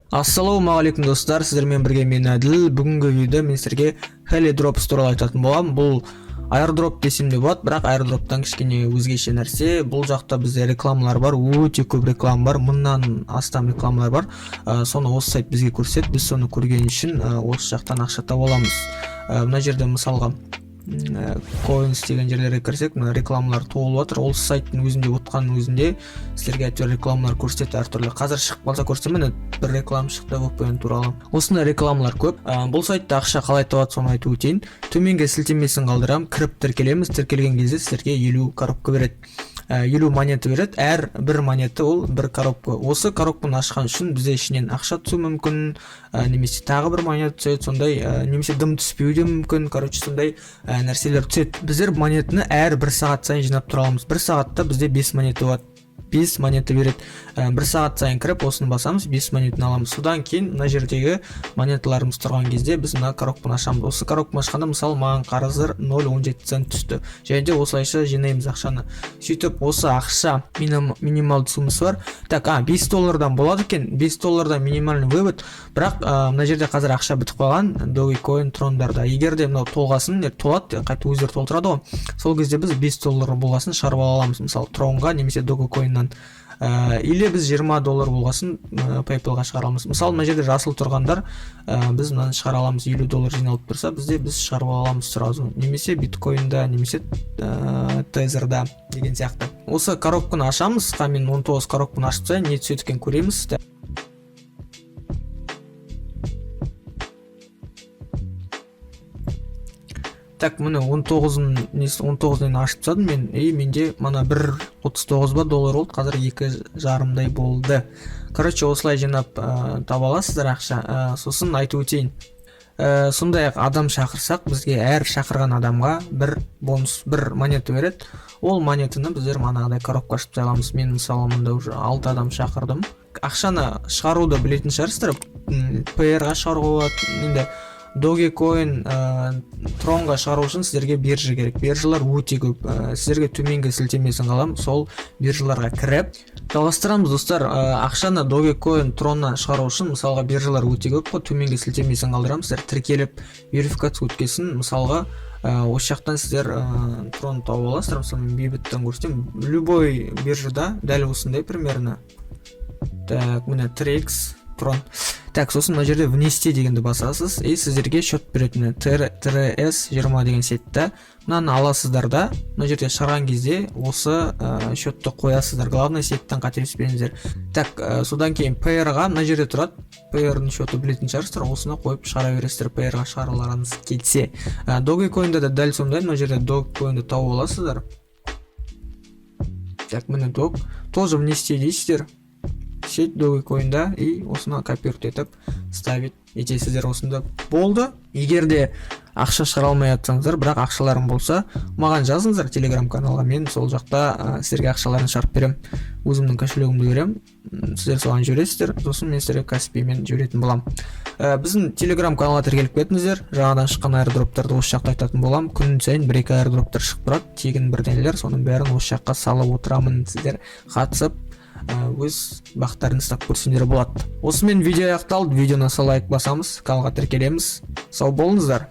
Ассалаумағалейкум достар, сіздермен бірге мен Әділ. Бүгінгі видеода мен сіздерге Helidrops туралы айтатын боламын. Бұл airdrop десем де болады, бірақ airdropтан кішкене өзгеше нәрсе. Бұл жақта бізде рекламалар бар, өте көп реклама бар, мыңнан астам рекламалар бар. Соны осы сайт бізге көрсетеді. Біз соны көрген үшін осы жақтан ақша таба аламыз. Мына жерде мысалға coins деген жерлерге кірсек, мына рекламалар толып отыр. Ол сайттың өзінде отқанның өзінде сіздерге әйтеуір рекламалар көрсетеді әртүрлі. Қазір шығып қалса көрсетемін, бір реклама шықты VPN туралы. Осындай рекламалар көп. Бұл сайтта ақша қалай табады соны айтып өтейін. Төменге сілтемесін қалдырамын, кіріп тіркелеміз. Тіркелген кезде сіздерге 50 коробка береді. 50 монета береді. Әр бір монета ол бір коробка. Осы коробканы ашқан үшін бізде ішінен ақша түсу мүмкін, немесе тағы бір монета түседі, сондай, немесе дым түспеуі де мүмкін. Короче, сондай нәрселер түседі. Біздер монетаны әр бір сағат сайын жинап тұра аламыз. Бір сағатта бізде 5 монета болады. 5 монета береді. Бір сағат сайын кіріп осыны басамыз, 5 монетаны аламыз. Содан кейін мына жердегі монеталарымыз тұрған кезде біз мына коробканы ашамыз. Осы коробканы ашқанда мысалы маған қарызыр 0.17 цент түсті. Және де осылайша жинаймыз ақшаны. Сөйтіп осы ақша минималды суммасы бар. Так, $5 болады екен. $5 минимальный вывод. Бірақ мына жерде қазір ақша бітіп қалған Dogecoin трондарда. Егер де мынау толғасын, толады, қайта өздері толтырады ғой. Сол кезде біз $5 болғасын шығарып ала аламыз. Мысалы тронға немесе Dogecoin или біз $20 болғасын PayPal-ға шығарамыз. Мысалы мына жерде жасыл тұрғандар біз мынаны шығара аламыз. $50 жиналып тұрса бізде біз шығарып аламыз сразу, немесе биткоинда, немесе тезерда деген сияқты. Осы коробканы ашамыз. Мен 19 коробканы ашып тастайын, не түседі екен көреміз. Так, міне 19-дан ашып тастадым мен. Менде мана $1.39 доллар болды, қазір 2,5 болды. Короче, осылай жинап таба аласыздар ақша. Сосын айтып өтейін. Сондай-ақ адам шақырсақ, бізге әр шақырған адамға бір бонус, бір монета береді. Ол монетаны біздер манағыдай коробка ашып тастай аламыз. Мен мысалы мында уже 6 адам шақырдым. Ақшаны шығаруды білетін шығарсыздар. PR-ға шығаруға болады. Енді Dogecoin тронға шығару үшін сіздерге биржа керек. Биржалар өте көп. Сіздерге төменгі сілтемесін қалам, сол биржаларға кіріп жалғастырамыз достар. Ақшаны Dogecoin троннан шығару үшін мысалға биржалар өте көп қой. Төменгі сілтемесін қалдырамын, сіздер тіркеліп верификация өткесін. Мысалға осы жақтан сіздер трон тауып аласыздар. Мысалы мен бейбіттен көрсетемін. Любой биржада дәл осындай примерно. Так, міне TRX трон. Так, сосын мына жерде внести дегенді басасыз, сіздерге счет беретін TRS20 деген сетті. Мынаны аласыздар да, мына жерде шығарған кезде осы счетті қоясыздар. Главный сеттен қателеспеңіздер. Так, содан кейін PR-ға мына жерде тұрады. PR-ның счеті білетін шығарсыздар, осыны қойып шығара бересіздер, PR-ға шығаруларыңыз кетсе. Dogecoin-да да дәл сондай, мына жерде Dogecoin-ды тауып аласыздар. Так, міне Dog, тоже внести дейсіздер. Сеть Dogecoin-да и осыны копировать етіп ставить етесіздер. Осында болды. Егер де ақша шығара алмай жатсаңыздар, бірақ ақшаларың болса, маған жазыңыздар Telegram каналға. Мен сол жақта сіздерге ақшаларын шығарып берем. Өзімнің кошелегімді берем. Сіздер соған жібересіздер. Сосын мен сіздерге Каспиймен жіберетін болам. Біздің Telegram каналға тіркеліп кетіңіздер. Жаңадан шыққан airdroптарды осы жақта айтатын болам. Күн сайын 1-2 airdроптар шығып тұрады. Тегін бірдеңелер, соның бәрін осы жаққа салып отырамын. Сіздер қатысып өз бақтарын тап көрсеңдер болады. Осымен видео аяқталды. Видеоны лайк басамыз, каналға тіркелеміз. Сау болыңыздар.